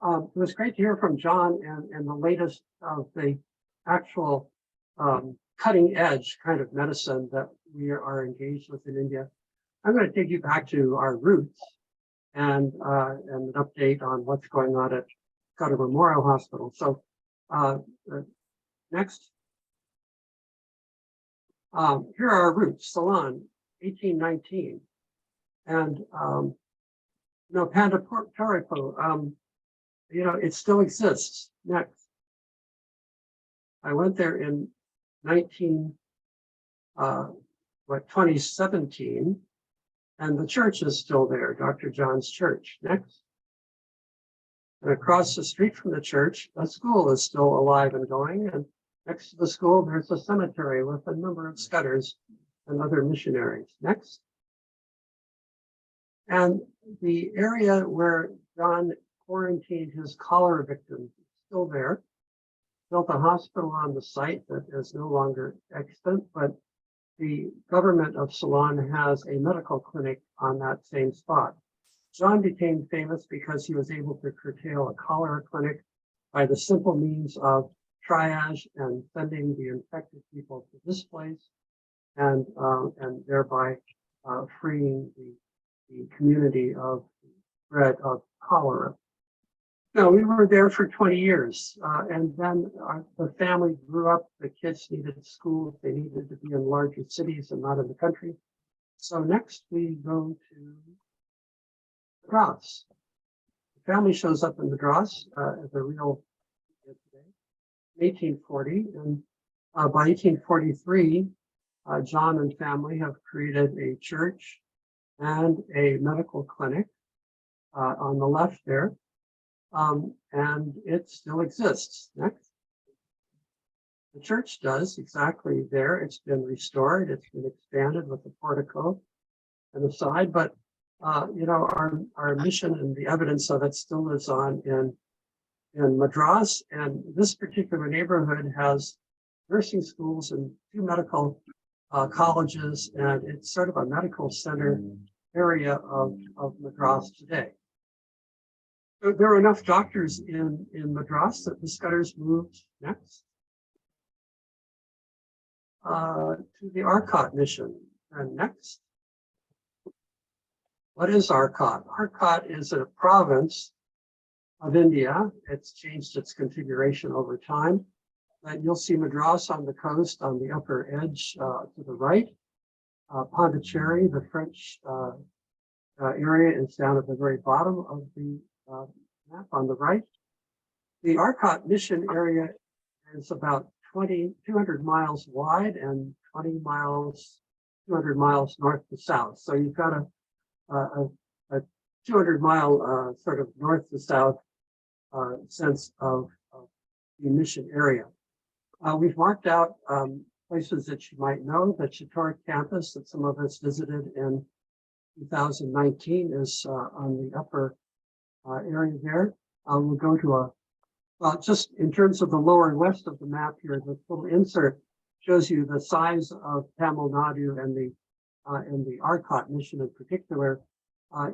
It was great to hear from John and the latest of the actual cutting edge kind of medicine that we are engaged with in India. I'm going to take you back to our roots and an update on what's going on at Qatar Memorial Hospital. So next. Here are our roots, Ceylon, 1819. And, Panda Taripo, it still exists. Next. I went there in 2017, and the church is still there, Dr. John's church. Next. And across the street from the church, a school is still alive and going, and next to the school, there's a cemetery with a number of Scudders and other missionaries. Next. And the area where John quarantined his cholera victims is still there. Built a hospital on the site that is no longer extant, but the government of Ceylon has a medical clinic on that same spot. John became famous because he was able to curtail a cholera clinic by the simple means of triage and sending the infected people to this place, and thereby freeing the community of the threat of cholera. No, we were there for 20 years, and then the family grew up. The kids needed schools. They needed to be in larger cities and not in the country. So next we go to Madras. The family shows up in Madras as a real today, 1840, and by 1843, John and family have created a church and a medical clinic on the left there. And it still exists. Next. The church does exactly there. It's been restored. It's been expanded with a portico and a side, but our mission and the evidence of it still lives on in Madras. And this particular neighborhood has nursing schools and 2 medical colleges, and it's sort of a medical center area of Madras today. There were enough doctors in Madras that the Scudders moved next to the Arcot mission. And next, what is Arcot? Arcot is a province of India. It's changed its configuration over time. And you'll see Madras on the coast on the upper edge to the right. Pondicherry, the French area, is down at the very bottom of the map on the right. The Arcot mission area is about 200 miles wide and 200 miles north to south. So you've got a 200-mile sort of north to south sense of the mission area. We've marked out places that you might know. The Chittor campus that some of us visited in 2019 is on the upper area there. We'll go to just in terms of the lower and west of the map here, the little insert shows you the size of Tamil Nadu and the Arcot mission in particular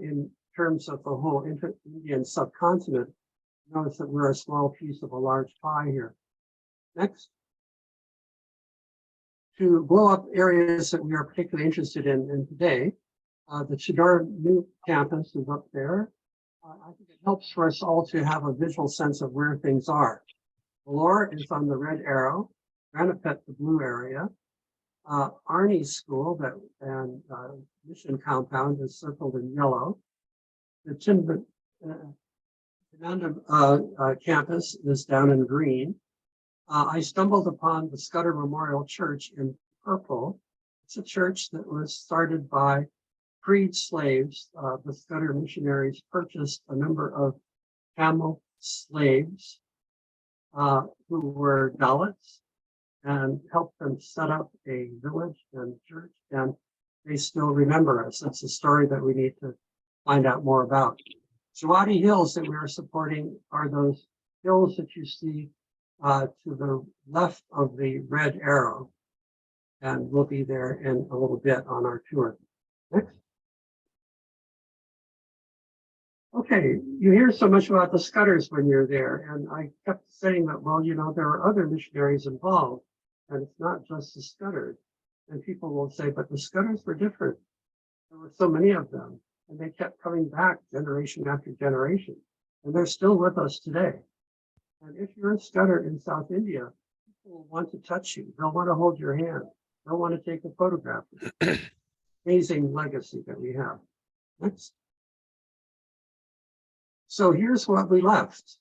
in terms of the whole Indian subcontinent. Notice that we're a small piece of a large pie here. Next. To blow up areas that we are particularly interested in today, the Chittor new campus is up there. I think it helps for us all to have a visual sense of where things are. Vellore is on the red arrow, Ranipet the blue area. Arni's school and mission compound is circled in yellow. The Chinandam campus is down in green. I stumbled upon the Scudder Memorial Church in purple. It's a church that was started by freed slaves. The Scudder missionaries purchased a number of Tamil slaves who were Dalits and helped them set up a village and church, and they still remember us. That's a story that we need to find out more about. Jawadi Hills that we are supporting are those hills that you see to the left of the red arrow, and we'll be there in a little bit on our tour. Next. Okay, you hear so much about the Scudders when you're there, and I kept saying that, well, there are other missionaries involved, and it's not just the Scudders. And people will say, but the Scudders were different. There were so many of them, and they kept coming back generation after generation, and they're still with us today. And if you're a Scudder in South India, people will want to touch you. They'll want to hold your hand. They'll want to take a photograph. Amazing legacy that we have. Next. So here's what we left.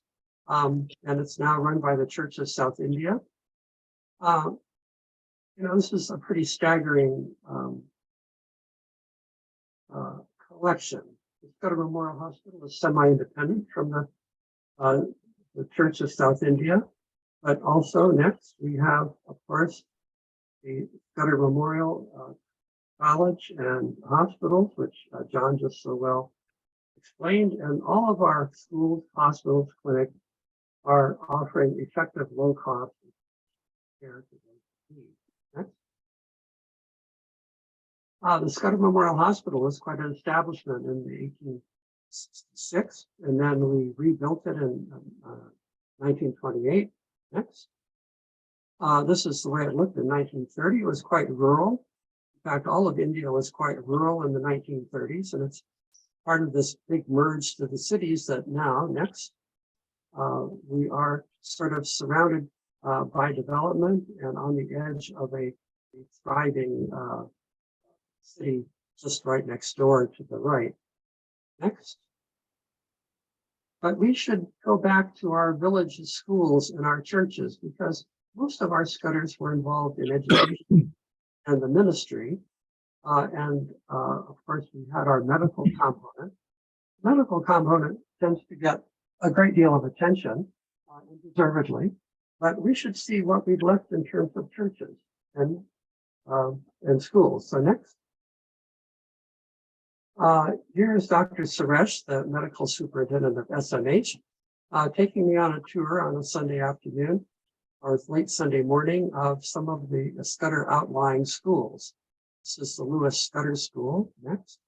And it's now run by the Church of South India. This is a pretty staggering collection. The Scudder Memorial Hospital is semi-independent from the Church of South India. But also next, we have, of course, the Scudder Memorial College and Hospitals, which John just so well explained, and all of our schools, hospitals, clinics are offering effective low-cost care to those in need. Next. The Scudder Memorial Hospital was quite an establishment in the 1866, and then we rebuilt it in 1928. Next. This is the way it looked in 1930. It was quite rural. In fact, all of India was quite rural in the 1930s, and it's part of this big merge to the cities that now, next, we are sort of surrounded by development and on the edge of a thriving city just right next door to the right. Next. But we should go back to our villages, schools, and our churches, because most of our Scudders were involved in education and the ministry. Of course, we had our medical component. Medical component tends to get a great deal of attention, and deservedly, but we should see what we've left in terms of churches and schools. So next. Here's Dr. Suresh, the medical superintendent of SMH, taking me on a tour on a Sunday afternoon or late Sunday morning of some of the Scudder outlying schools. This is the Lewis Scudder School. Next.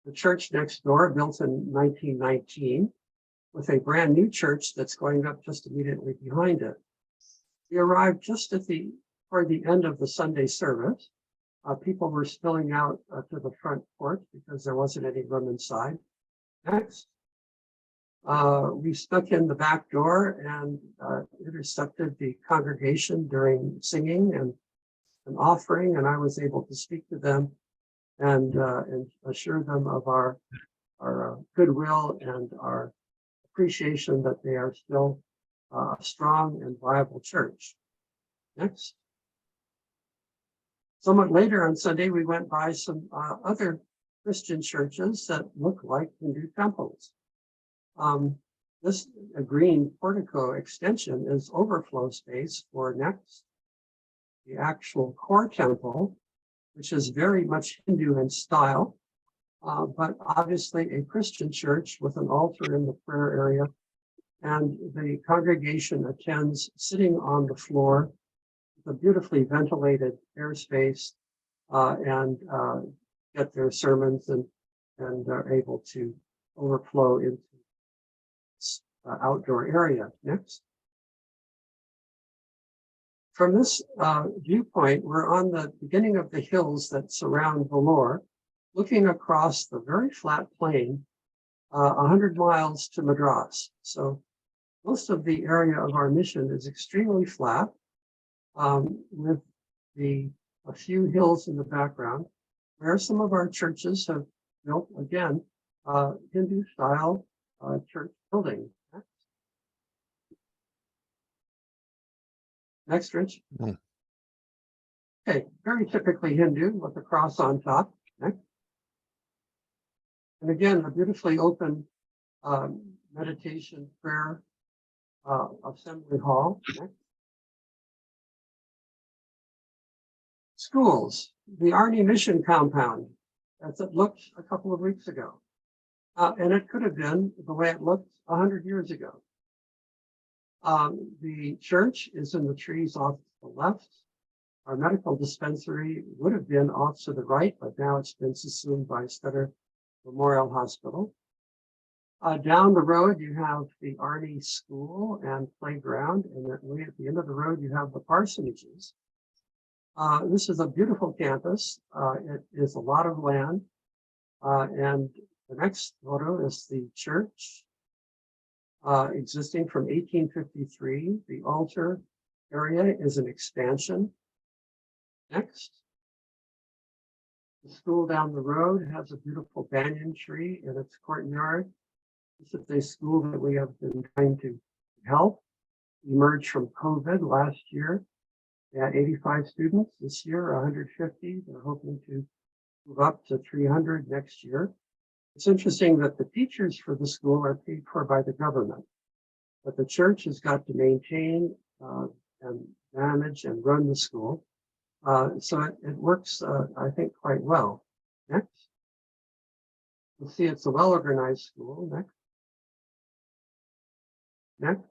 The church next door, built in 1919, with a brand new church that's going up just immediately behind it. We arrived just toward the end of the Sunday service. People were spilling out to the front porch because there wasn't any room inside. Next. We snuck in the back door and intercepted the congregation during singing and an offering, and I was able to speak to them and assure them of our goodwill and our appreciation that they are still a strong and viable church. Next. Somewhat later on Sunday, we went by some other Christian churches that look like Hindu temples. This green portico extension is overflow space for next, the actual core temple, which is very much Hindu in style, but obviously a Christian church with an altar in the prayer area, and the congregation attends sitting on the floor, a beautifully ventilated airspace, and get their sermons and are able to overflow into this outdoor area. Next. From this viewpoint, we're on the beginning of the hills that surround Vellore, looking across the very flat plain, 100 miles to Madras. So most of the area of our mission is extremely flat, with a few hills in the background, where some of our churches have built, again, Hindu style church building. Next, Rich. Okay, very typically Hindu with a cross on top. Next. And again, a beautifully open meditation prayer assembly hall. Next. Schools, the Arni Mission compound, as it looked a couple of weeks ago. And it could have been the way it looked 100 years ago. The church is in the trees off to the left. Our medical dispensary would have been off to the right, but now it's been subsumed by Scudder Memorial Hospital. Down the road, you have the Arnie School and Playground, and then way at the end of the road, you have the parsonages. This is a beautiful campus. It is a lot of land, and the next photo is the church, existing from 1853. The altar area is an expansion. Next. The school down the road has a beautiful banyan tree in its courtyard. This is a school that we have been trying to help emerge from COVID last year. They had 85 students. This year, 150. They're hoping to move up to 300 next year. It's interesting that the teachers for the school are paid for by the government, but the church has got to maintain and manage and run the school. So it works, I think, quite well. Next. You'll see it's a well-organized school. Next. Next.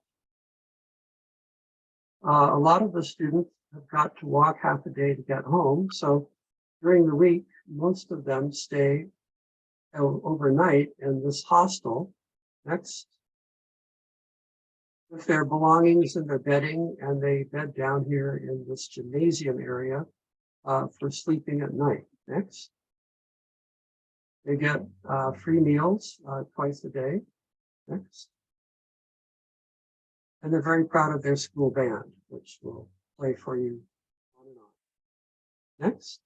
A lot of the students have got to walk half a day to get home. So during the week, most of them stay overnight in this hostel. Next. With their belongings and their bedding, and they bed down here in this gymnasium area for sleeping at night. Next. They get free meals twice a day. Next. And they're very proud of their school band, which will play for you on and on. Next.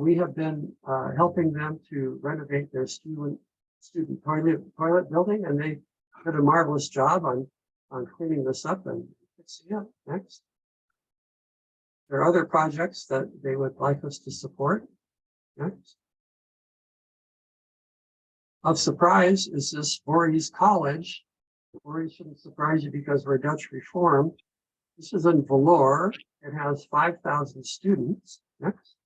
We have been helping them to renovate their student toilet building, and they did a marvelous job on cleaning this up and fixing it. Next. There are other projects that they would like us to support. Next. Of surprise is this Voorhees College. Voorhees shouldn't surprise you because we're Dutch Reformed. This is in Valour. It has 5,000 students. Next.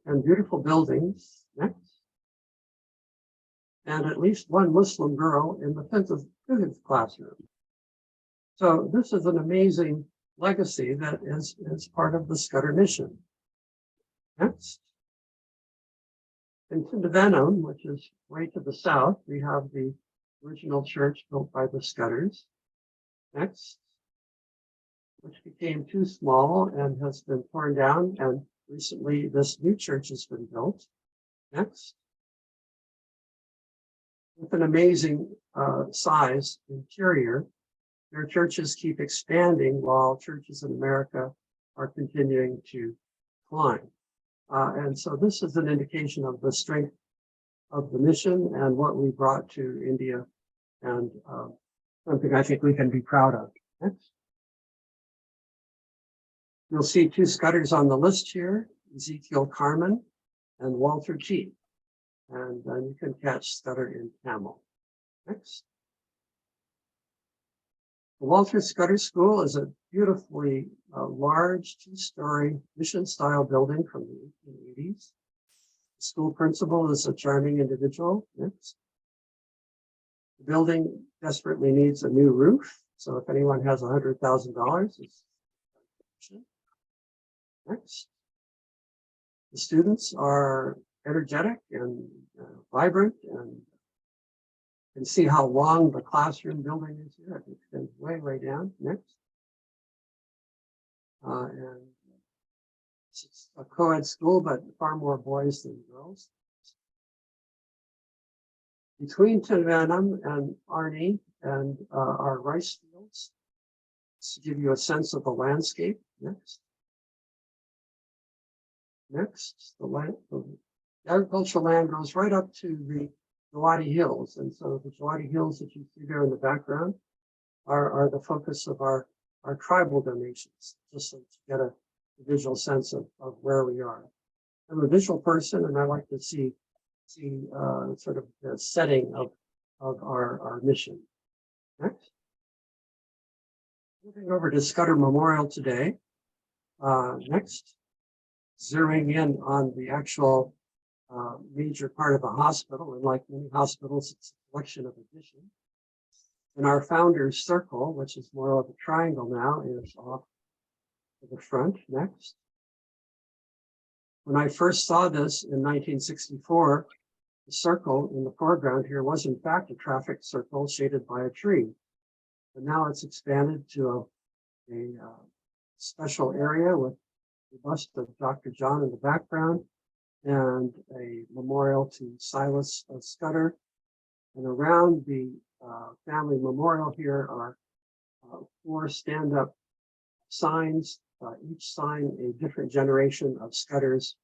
And beautiful buildings. Next. And at least one Muslim girl in the physics classroom. So this is an amazing legacy that is part of the Scudder mission. Next. In Tindavenom, which is way to the south, we have the original church built by the Scudders. Next. Which became too small and has been torn down, and recently this new church has been built. Next. With an amazing size interior, their churches keep expanding while churches in America are continuing to decline. And so this is an indication of the strength of the mission and what we brought to India, and something I think we can be proud of. Next. You'll see two Scudders on the list here, Ezekiel Carmen and Walter G. And you can catch Scudder in Tamil. Next. The Walter Scudder School is a beautifully large two-story mission-style building from the 1880s. The school principal is a charming individual. Next. The building desperately needs a new roof. So if anyone has $100,000, it's next. The students are energetic and vibrant, and you can see how long the classroom building is here. It extends way down. Next. And it's a co-ed school, but far more boys than girls. Between Tindavenom and Arnie and our rice fields, to give you a sense of the landscape. Next. Next, the agricultural land goes right up to the Jawadi Hills. And so the Jawadi Hills that you see there in the background are the focus of our tribal donations, just so to get a visual sense of where we are. I'm a visual person, and I like to see sort of the setting of our mission. Next. Moving over to Scudder Memorial today. Next. Zeroing in on the actual major part of the hospital, and like many hospitals, it's a collection of additions. And our founder's circle, which is more of a triangle now, is off to the front. Next. When I first saw this in 1964, The circle in the foreground here was in fact a traffic circle shaded by a tree. But now it's expanded to a special area with the bust of Dr. John in the background and a memorial to Silas Scudder. And around the family memorial here are 4 stand-up signs, each sign a different generation of Scudders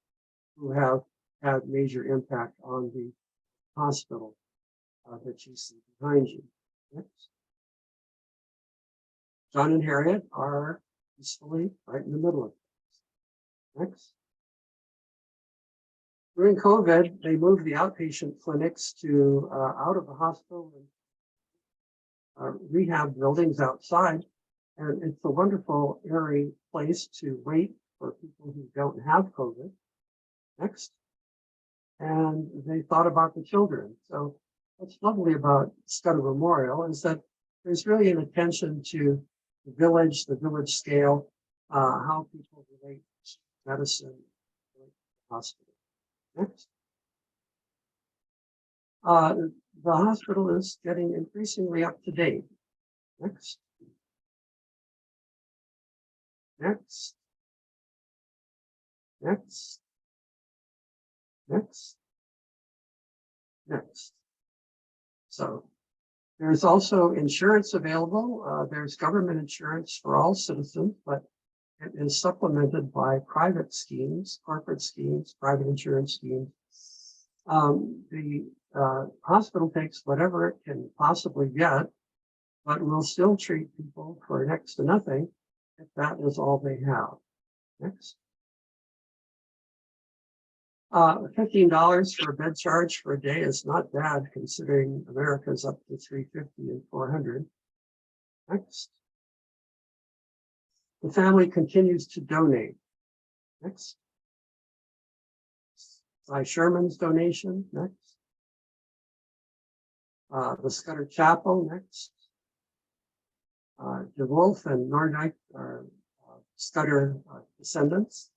who have had major impact on the hospital that you see behind you. Next. John and Harriet are peacefully right in the middle of this. Next. During COVID, they moved the outpatient clinics to out of the hospital and rehab buildings outside. And it's a wonderful, airy place to wait for people who don't have COVID. Next. And they thought about the children. So what's lovely about Scudder Memorial is that there's really an attention to the village scale, how people relate to medicine, relate to the hospital. Next. The hospital is getting increasingly up to date. Next. Next. Next. Next. Next. So there's also insurance available. There's government insurance for all citizens, but it is supplemented by private schemes, corporate schemes, private insurance schemes. The hospital takes whatever it can possibly get, but will still treat people for next to nothing if that is all they have. Next. $15 for a bed charge for a day is not bad considering America's up to $350 and $400. Next. The family continues to donate. Next. Cy Sherman's donation. Next. The Scudder Chapel. Next. DeWolf and Nordijk are Scudder descendants.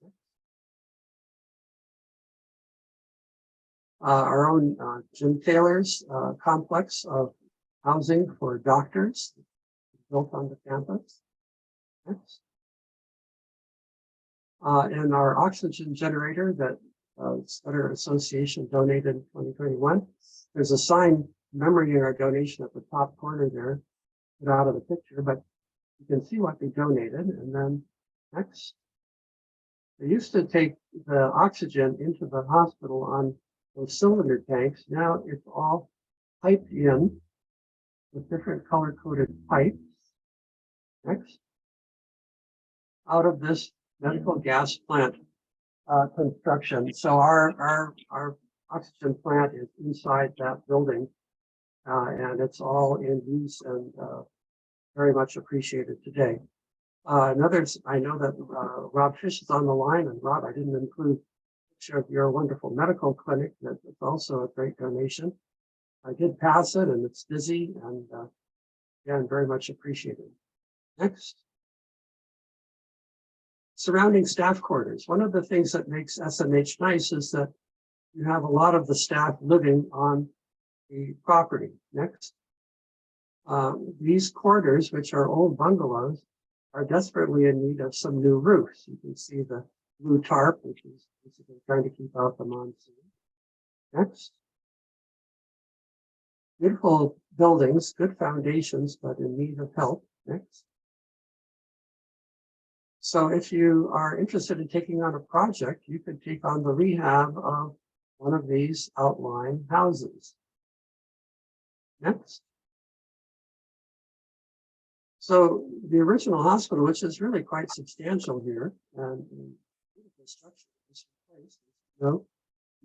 Our own Jim Taylor's complex of housing for doctors built on the campus. Next. And our oxygen generator that Scudder Association donated in 2021. There's a sign commemorating our donation at the top corner there, put out of the picture, but you can see what they donated. And then next. They used to take the oxygen into the hospital on those cylinder tanks. Now it's all piped in with different color-coded pipes. Next. Out of this medical gas plant construction. So our oxygen plant is inside that building, and it's all in use and very much appreciated today. I know that Rob Fish is on the line, and Rob, I didn't include a picture of your wonderful medical clinic. That's also a great donation. I did pass it, and it's busy, and again, very much appreciated. Next. Surrounding staff quarters. One of the things that makes SMH nice is that you have a lot of the staff living on the property. Next. These quarters, which are old bungalows, are desperately in need of some new roofs. You can see the blue tarp, which is basically trying to keep out the monsoon. Next. Beautiful buildings, good foundations, but in need of help. Next. So if you are interested in taking on a project, you could take on the rehab of one of these outlying houses. Next. So the original hospital, which is really quite substantial here, and beautiful structure was replaced in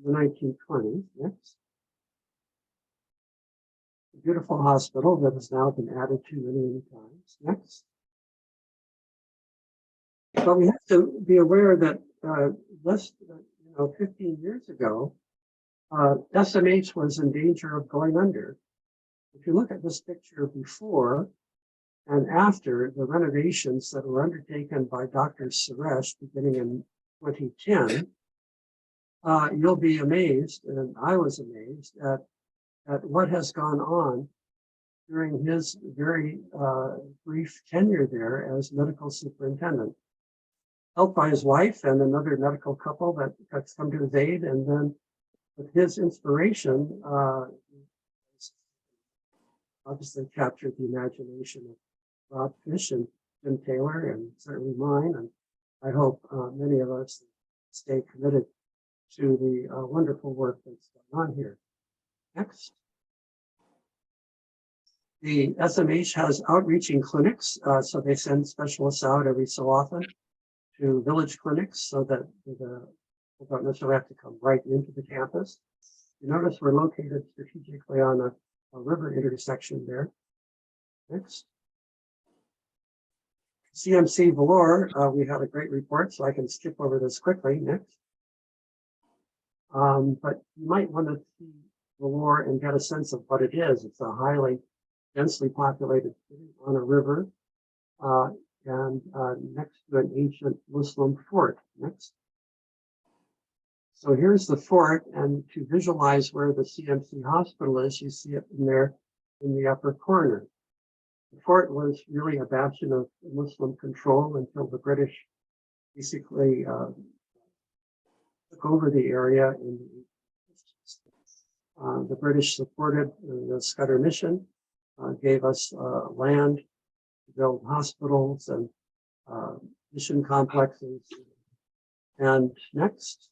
the 1920s. Next. A beautiful hospital that has now been added to many times. Next. But we have to be aware that less than 15 years ago, SMH was in danger of going under. If you look at this picture before and after the renovations that were undertaken by Dr. Suresh beginning in 2010, you'll be amazed, and I was amazed at what has gone on during his very brief tenure there as medical superintendent, helped by his wife and another medical couple that's come to his aid. And then with his inspiration, obviously captured the imagination of Rob Fish and Jim Taylor, and certainly mine. And I hope many of us stay committed to the wonderful work that's going on here. Next. The SMH has outreaching clinics, so they send specialists out every so often to village clinics so that they don't necessarily have to come right into the campus. You notice we're located strategically on a river intersection there. Next. CMC Valor, we had a great report, so I can skip over this quickly. Next. But you might want to see Valor and get a sense of what it is. It's a highly densely populated city on a river and next to an ancient Muslim fort. Next. So here's the fort, and to visualize where the CMC hospital is, you see it in there in the upper corner. The fort was really a bastion of Muslim control until the British basically took over the area in the British supported the Scudder mission, gave us land to build hospitals and mission complexes. And next,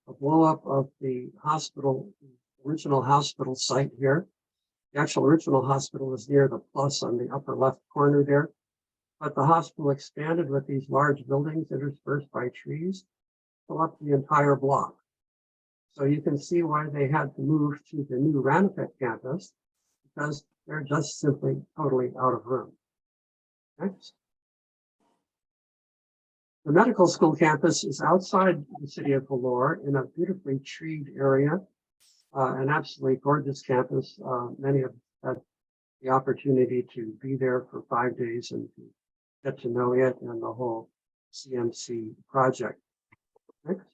a blow up of the hospital, the original hospital site here. The actual original hospital is near the plus on the upper left corner there. But the hospital expanded with these large buildings interspersed by trees, fill up the entire block. So you can see why they had to move to the new Ranipet campus, because they're just simply totally out of room. Next. The medical school campus is outside the city of Vellore in a beautifully treed area, an absolutely gorgeous campus. Many have had the opportunity to be there for 5 days and to get to know it and the whole CMC project. Next.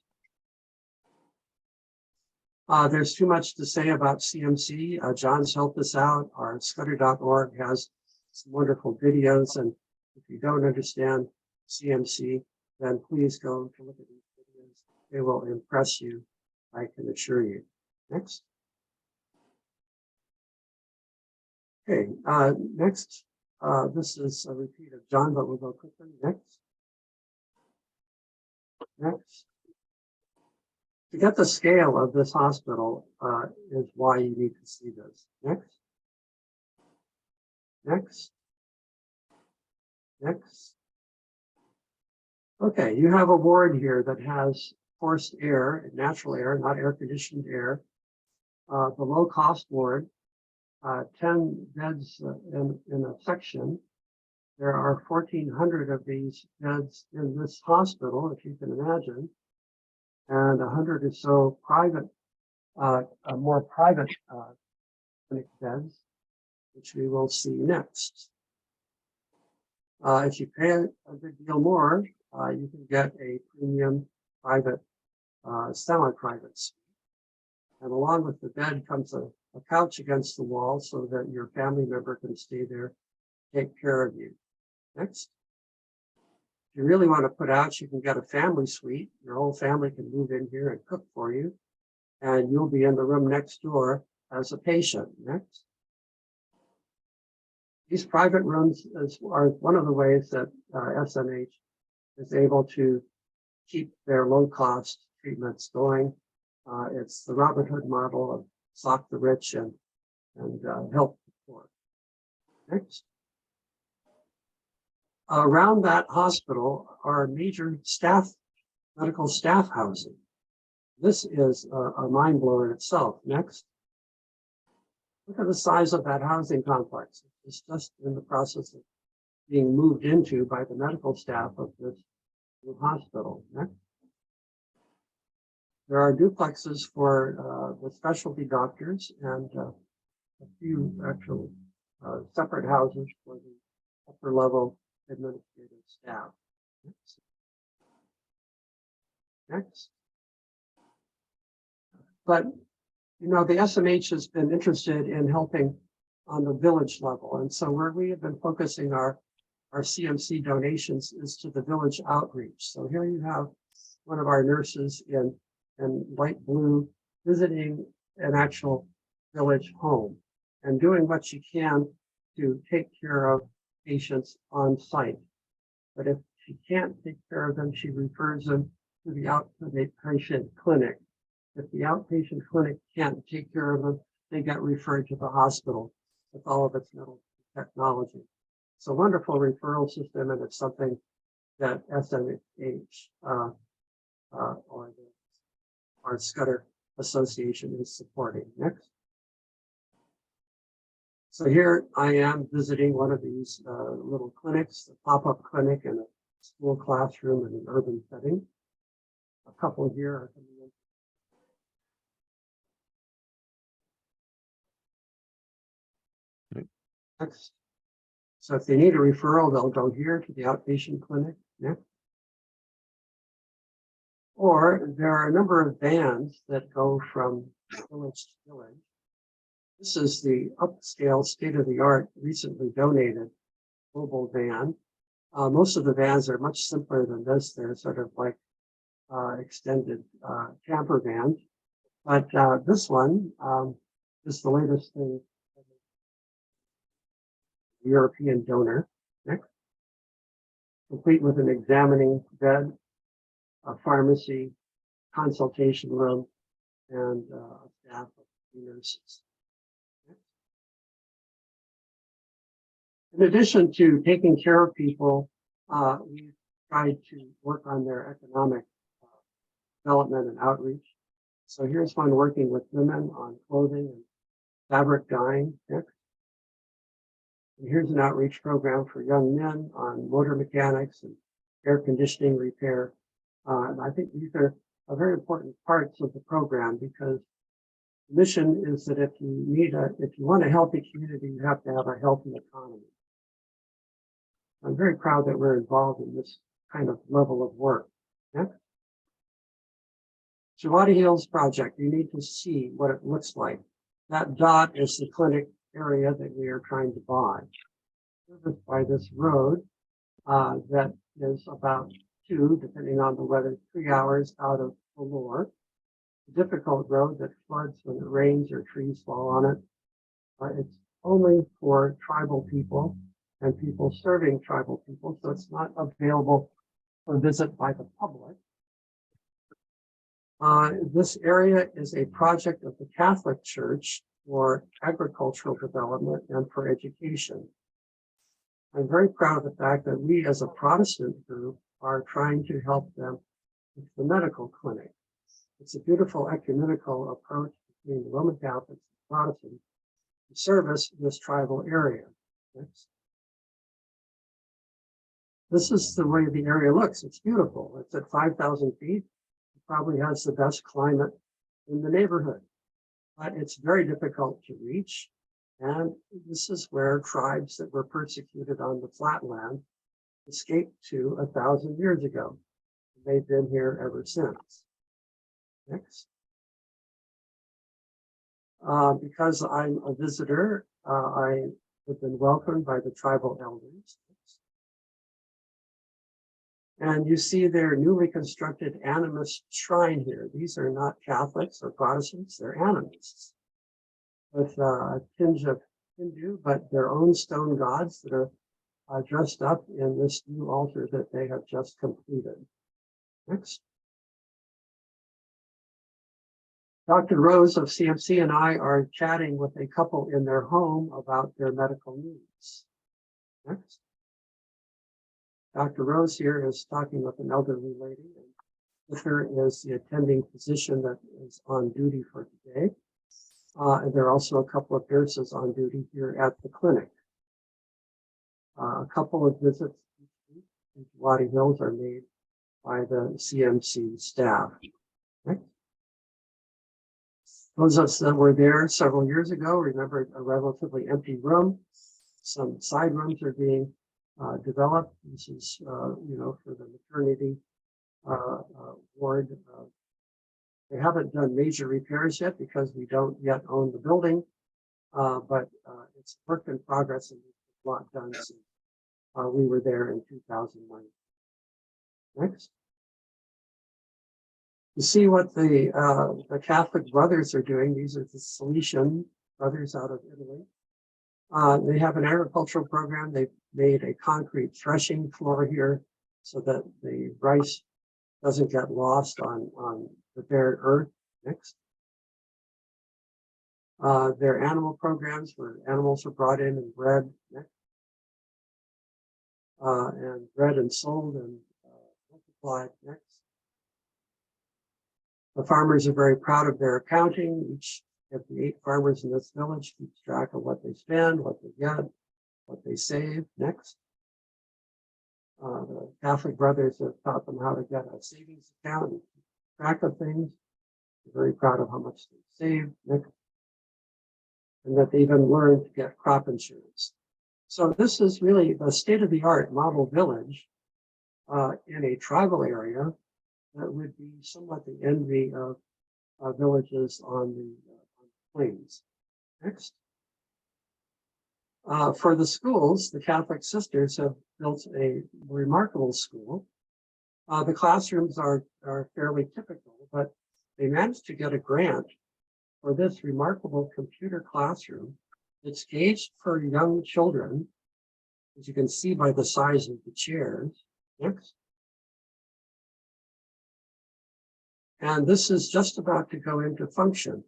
There's too much to say about CMC. John's helped us out. Our Scudder.org has some wonderful videos. And if you don't understand CMC, then please go to look at these videos. They will impress you, I can assure you. Next. Okay, next. This is a repeat of John, but we'll go quickly. Next. Next. To get the scale of this hospital is why you need to see this. Next. Next. Next. Okay, you have a ward here that has forced air, natural air, not air-conditioned air. The low-cost ward, 10 beds in a section. There are 1,400 of these beds in this hospital, if you can imagine, and 100 or so private, more private clinic beds, which we will see next. If you pay a good deal more, you can get a premium private, semi-private suite. And along with the bed comes a couch against the wall so that your family member can stay there, take care of you. Next. If you really want to put out, you can get a family suite. Your whole family can move in here and cook for you, and you'll be in the room next door as a patient. Next. These private rooms are one of the ways that SMH is able to keep their low-cost treatments going. It's the Robin Hood model of sock the rich and help the poor. Next. Around that hospital are major medical staff housing. This is a mind blower in itself. Next. Look at the size of that housing complex. It's just in the process of being moved into by the medical staff of this new hospital. Next. There are duplexes for the specialty doctors and a few actual separate houses for the upper level administrative staff. Next. Next. But, the SMH has been interested in helping on the village level. And so where we have been focusing our CMC donations is to the village outreach. So here you have one of our nurses in light blue visiting an actual village home and doing what she can to take care of patients on site. But if she can't take care of them, she refers them to the outpatient clinic. If the outpatient clinic can't take care of them, they get referred to the hospital with all of its medical technology. It's a wonderful referral system, and it's something that SMH or our Scudder Association is supporting. Next. So here I am visiting one of these little clinics, a pop-up clinic in a school classroom in an urban setting. A couple here are coming in. Next. So if they need a referral, they'll go here to the outpatient clinic. Next. Or there are a number of vans that go from village to village. This is the upscale, state-of-the-art, recently donated mobile van. Most of the vans are much simpler than this. They're sort of like extended camper vans. But this one is the latest thing. European donor. Next. Complete with an examining bed, a pharmacy, consultation room, and a staff of nurses. Next. In addition to taking care of people, we've tried to work on their economic development and outreach. So here's one working with women on clothing and fabric dyeing. Next. And here's an outreach program for young men on motor mechanics and air conditioning repair. And I think these are very important parts of the program, because the mission is that if you want a healthy community, you have to have a healthy economy. I'm very proud that we're involved in this kind of level of work. Next. Jawadi Hills project, you need to see what it looks like. That dot is the clinic area that we are trying to buy. Serviced by this road that is about 2, depending on the weather, 3 hours out of Vellore. A difficult road that floods when it rains or trees fall on it. It's only for tribal people and people serving tribal people, so it's not available for visit by the public. This area is a project of the Catholic Church for agricultural development and for education. I'm very proud of the fact that we as a Protestant group are trying to help them with the medical clinic. It's a beautiful ecumenical approach between the Roman Catholics and Protestants to service this tribal area. Next. This is the way the area looks. It's beautiful. It's at 5,000 feet. It probably has the best climate in the neighborhood. But it's very difficult to reach. And this is where tribes that were persecuted on the flatland escaped to 1,000 years ago. They've been here ever since. Next. Because I'm a visitor, I have been welcomed by the tribal elders. And you see their newly constructed animist shrine here. These are not Catholics or Protestants, they're animists with a tinge of Hindu, but their own stone gods that are dressed up in this new altar that they have just completed. Next. Dr. Rose of CMC and I are chatting with a couple in their home about their medical needs. Next. Dr. Rose here is talking with an elderly lady, and with her is the attending physician that is on duty for today. And there are also a couple of nurses on duty here at the clinic. A couple of visits each week to Wadi Hills are made by the CMC staff. Next. Those of us that were there several years ago remember a relatively empty room. Some side rooms are being developed. This is, for the maternity ward They haven't done major repairs yet because we don't yet own the building, but it's work in progress and a lot done since we were there in 2001. Next. To see what the Catholic brothers are doing, these are the Salesian brothers out of Italy. They have an agricultural program. They've made a concrete threshing floor here so that the rice doesn't get lost on the bare earth. Next. Their animal programs where animals are brought in and bred. Next. And bred and sold and multiplied. Next. The farmers are very proud of their accounting. Each of the 8 farmers in this village keeps track of what they spend, what they get, what they save. Next. The Catholic brothers have taught them how to get a savings account and keep track of things. They're very proud of how much they save. Next. And that they even learned to get crop insurance. So this is really the state-of-the-art model village in a tribal area that would be somewhat the envy of villages on the plains. Next. For the schools, the Catholic sisters have built a remarkable school. The classrooms are fairly typical, but they managed to get a grant for this remarkable computer classroom. It's gauged for young children, as you can see by the size of the chairs. Next. And this is just about to go into function.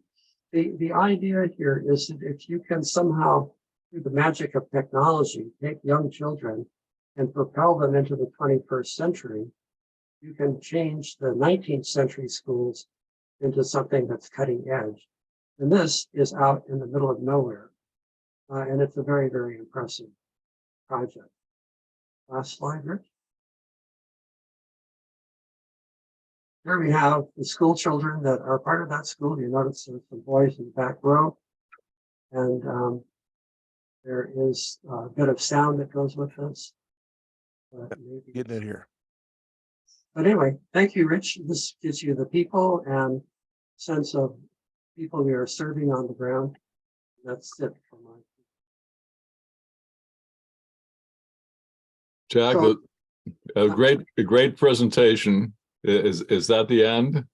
The idea here is that if you can somehow, through the magic of technology, take young children and propel them into the 21st century, you can change the 19th century schools into something that's cutting edge. And this is out in the middle of nowhere. And it's a very, very impressive project. Last slide, Rich. Here we have the school children that are part of that school. You notice there's some boys in the back row. And there is a bit of sound that goes with this. Getting it here. But anyway, thank you, Rich. This gives you the people and sense of people we are serving on the ground. That's it for my. Jack, So, a great presentation. Is that the end?